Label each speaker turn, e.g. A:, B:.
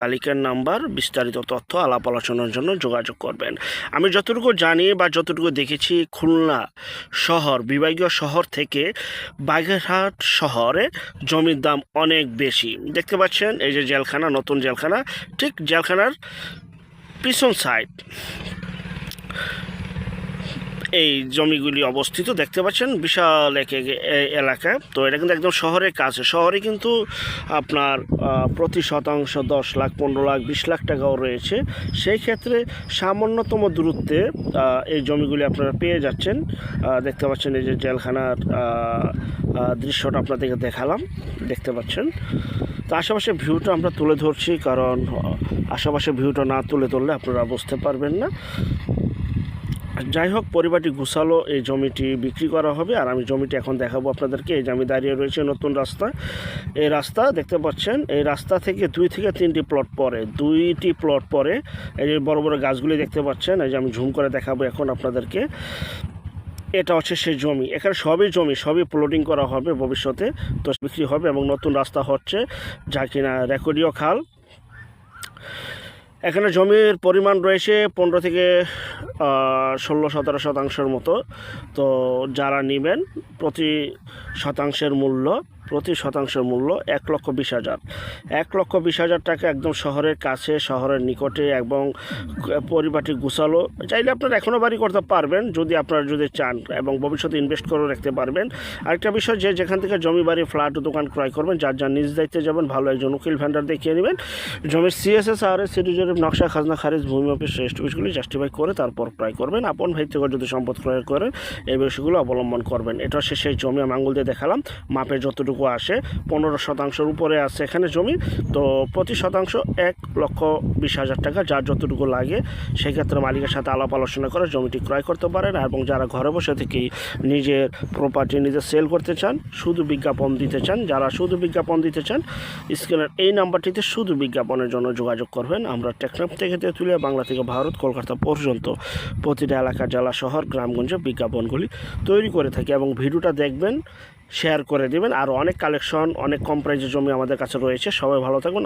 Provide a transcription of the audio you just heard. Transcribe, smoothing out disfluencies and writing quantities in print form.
A: মালিকের নাম্বার, বিস্তারিত তথ্য আলাপ আলোচনার জন্য যোগাযোগ করবেন। আমি যতটুকু জানি বা যতটুকু দেখেছি, খুলনা শহর, বিভাগীয় শহর থেকে বাগেরহাট শহরে জমির দাম অনেক বেশি। দেখতে পাচ্ছেন এই যে জেলখানা, নতুন জেলখানা, ঠিক জেলখানার পিছন সাইড এই জমিগুলি অবস্থিত। দেখতে পাচ্ছেন বিশাল এক এলাকা। তো এটা কিন্তু একদম শহরের কাছে। শহরে কিন্তু আপনার প্রতি শতাংশ 10 লাখ, 15 লাখ, 20 লাখ টাকাও রয়েছে। সেই ক্ষেত্রে সামান্যতম দূরত্বে এই জমিগুলি আপনারা পেয়ে যাচ্ছেন। দেখতে পাচ্ছেন এই যে জেলখানার দৃশ্যটা আপনাদেরকে দেখালাম, দেখতে পাচ্ছেন। তো আশেপাশে ভিউটা আমরা তুলে ধরছি, কারণ আশেপাশে ভিউটা না তুলে ধরলে আপনারা বুঝতে পারবেন না। যাই হোক, পরিবারটি গুছালো, এই জমিটি বিক্রি করা হবে। আর আমি জমিটি এখন দেখাবো আপনাদেরকে। এই যে আমি দাঁড়িয়ে রয়েছে নতুন রাস্তা, এই রাস্তা দেখতে পাচ্ছেন। এই রাস্তা থেকে 2 থেকে 3টি প্লট পরে, 2টি প্লট পরে এই যে বড় বড় গাছগুলি দেখতে পাচ্ছেন। এই যে আমি ঝুম করে দেখাবো এখন আপনাদেরকে। এটা হচ্ছে সেই জমি। এখানে সবই জমি, সবই প্লটিং করা হবে ভবিষ্যতে, তো বিক্রি হবে। এবং নতুন রাস্তা হচ্ছে, যা কিনা রেকর্ডীয় খাল। এখানে জমির পরিমাণ রয়েছে 15 থেকে 16-17 শতাংশের মতো। তো যারা নেবেন, প্রতি শতাংশের মূল্য 1,20,000, 1,20,000 টাকা, একদম শহরের কাছে, শহরের নিকটে, এবং পরিবারটি গুছালো। চাইলে আপনারা এখনও বাড়ি করতে পারবেন যদি আপনারা চান, এবং ভবিষ্যতে ইনভেস্ট করে রাখতে পারবেন। আরেকটা বিষয়, যে যেখান থেকে জমি, বাড়ি, ফ্ল্যাট, দোকান ক্রয় করবেন, যার যার নিজ দায়িত্বে যাবেন, ভালো একজন উকিল ভেন্ডার দেখিয়ে নেবেন। জমির CSS, সিটি জরিপ, নকশা, খাজনা খারিজ, ভূমি অফিস, রেজিস্ট অফিসগুলি জাস্টিফাই করে তারপর ক্রয় করবেন। আপন ভাই থেকে যদি সম্পদ ক্রয় করেন, এই বিষয়গুলো অবলম্বন করবেন। এটা হচ্ছে সেই জমি। আমি আঙুল দিয়ে দেখালাম, মাপে যতটুকু আসে 15 শতাংশের উপরে আছে এখানে জমি। তো প্রতি শতাংশ 1,20,000 টাকা, যার যতটুকু লাগে সেক্ষেত্রে মালিকের সাথে আলাপ আলোচনা করে জমিটি ক্রয় করতে পারেন। এবং যারা ঘরে বসে থেকেই নিজের প্রপার্টি নিজে সেল করতে চান, শুধু বিজ্ঞাপন দিতে চান, যারা শুধু বিজ্ঞাপন দিতে চান, স্ক্রিনের এই নাম্বারটিতে শুধু বিজ্ঞাপনের জন্য যোগাযোগ করবেন। আমরা টেকনাফ থেকে তেঁতুলিয়া, বাংলা থেকে ভারত, কলকাতা পর্যন্ত প্রতিটা এলাকা, জেলা, শহর, গ্রামগঞ্জে বিজ্ঞাপনগুলি তৈরি করে থাকি। এবং ভিডিওটা দেখবেন, শেয়ার করে দেবেন। আর অনেক কালেকশন, অনেক কম প্রাইজের জমি আমাদের কাছে রয়েছে। সবাই ভালো থাকুন।